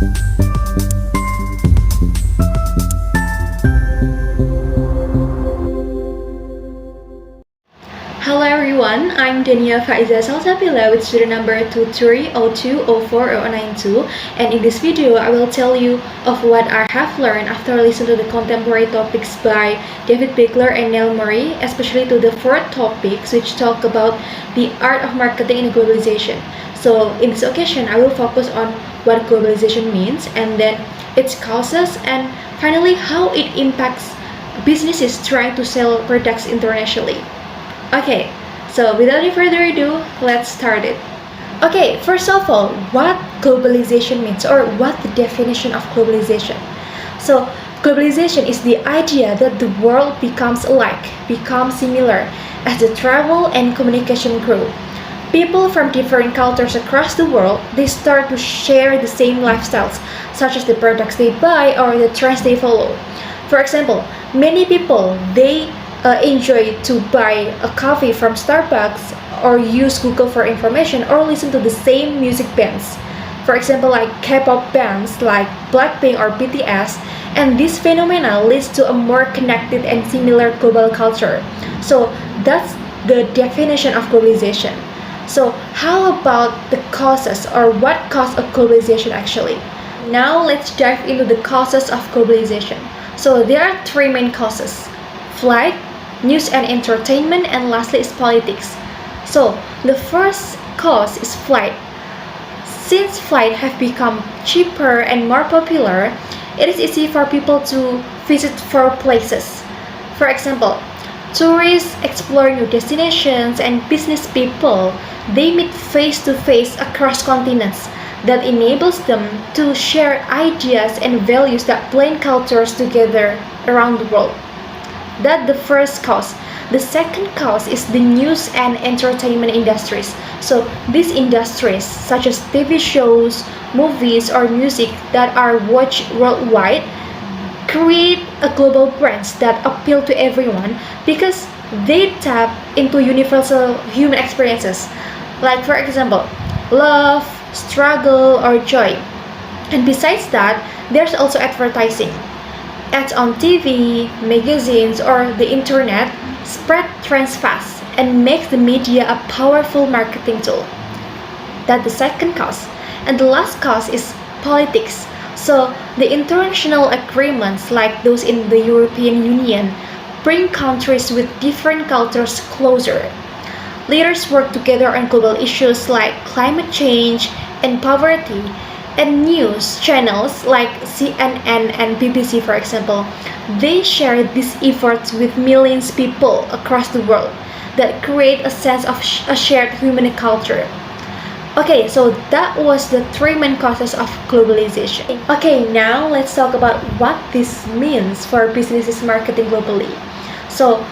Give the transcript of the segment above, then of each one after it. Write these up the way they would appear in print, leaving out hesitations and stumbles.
Hello everyone, I'm Dania Faiza Salsabela with student number 2302040092, and in this video I will tell you of what I have learned after listening to the contemporary topics by David Bickler and Neil Murray, especially to the fourth topics which talk about the art of marketing in globalization. So in this occasion I will focus on what globalization means, and then its causes, and finally how it impacts businesses trying to sell products internationally. Okay, so without any further ado, let's start it. Okay, first of all, what globalization means, or what the definition of globalization. So, globalization is the idea that the world becomes alike, becomes similar as the travel and communication grow. People from different cultures across the world, they start to share the same lifestyles, such as the products they buy or the trends they follow. For example, many people, they enjoy to buy a coffee from Starbucks, or use Google for information, or listen to the same music bands. For example, like K-pop bands like Blackpink or BTS, and this phenomena leads to a more connected and similar global culture. So that's the definition of globalization. So how about the causes, or what caused a globalization actually? Now let's dive into the causes of globalization. So there are three main causes: flight, news and entertainment, and lastly is politics. So the first cause is flight. Since flight have become cheaper and more popular, it is easy for people to visit far places. For example, tourists explore new destinations, and business people, they meet face to face across continents. That enables them to share ideas and values that blend cultures together around the world. That's the first cause. The second cause is the news and entertainment industries. So these industries, such as TV shows, movies, or music that are watched worldwide, create a global brands that appeal to everyone because they tap into universal human experiences, like for example, love, struggle, or joy. And besides that, there's also advertising. Ads on TV, magazines, or the internet spread trends fast and makes the media a powerful marketing tool. That's the second cause. And the last cause is politics. So the international agreements like those in the European Union bring countries with different cultures closer. Leaders work together on global issues like climate change and poverty, and news channels like CNN and BBC, for example, they share these efforts with millions of people across the world that create a sense of a shared human culture. Okay, so that was the three main causes of globalization. Okay, now let's talk about what this means for businesses marketing globally. So,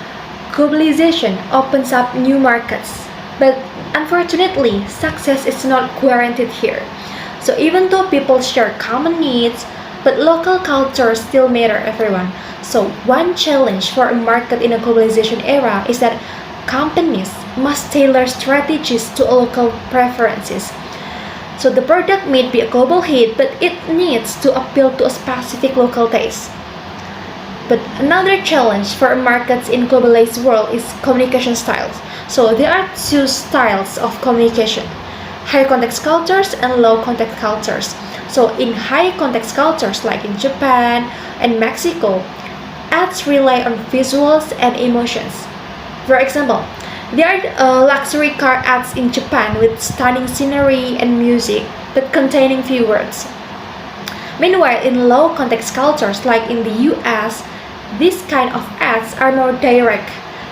globalization opens up new markets, but unfortunately, success is not guaranteed here. So even though people share common needs, but local cultures still matter everyone. So one challenge for a market in a globalization era is that companies must tailor strategies to local preferences. So the product may be a global hit, but it needs to appeal to a specific local taste. But another challenge for markets in globalized world is communication styles. So there are two styles of communication: high context cultures and low context cultures. So in high context cultures like in Japan and Mexico, ads rely on visuals and emotions. For example, there are luxury car ads in Japan with stunning scenery and music but containing few words. Meanwhile, in low context cultures like in the US, these kind of ads are more direct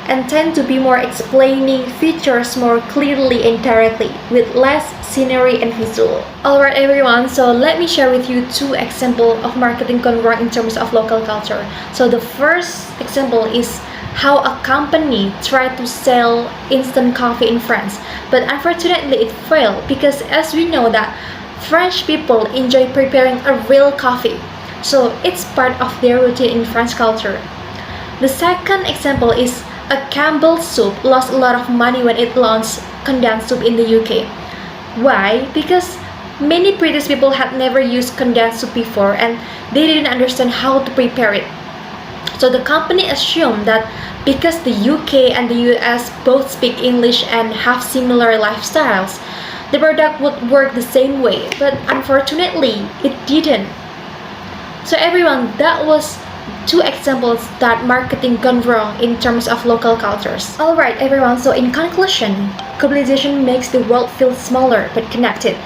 and tend to be more explaining features more clearly and directly, with less scenery and visual. Alright everyone, so let me share with you two examples of marketing gone wrong in terms of local culture. So the first example is how a company tried to sell instant coffee in France, but unfortunately it failed because, as we know, that French people enjoy preparing a real coffee, so it's part of their routine in French culture. The second example is a Campbell's soup lost a lot of money when it launched condensed soup in the UK. Why? Because Many British people had never used condensed soup before and they didn't understand how to prepare it. So the company assumed that because the UK and the US both speak English and have similar lifestyles, the product would work the same way, but unfortunately, it didn't. So everyone, that was two examples that marketing gone wrong in terms of local cultures. Alright everyone, so in conclusion, globalization makes the world feel smaller but connected.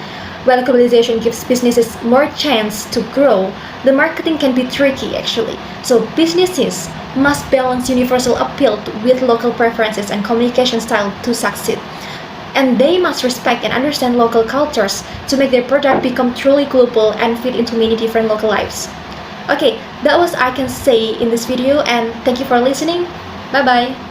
While globalization gives businesses more chance to grow, the marketing can be tricky actually. So businesses must balance universal appeal with local preferences and communication style to succeed. And they must respect and understand local cultures to make their product become truly global and fit into many different local lives. Okay, that was I can say in this video and thank you for listening. Bye bye.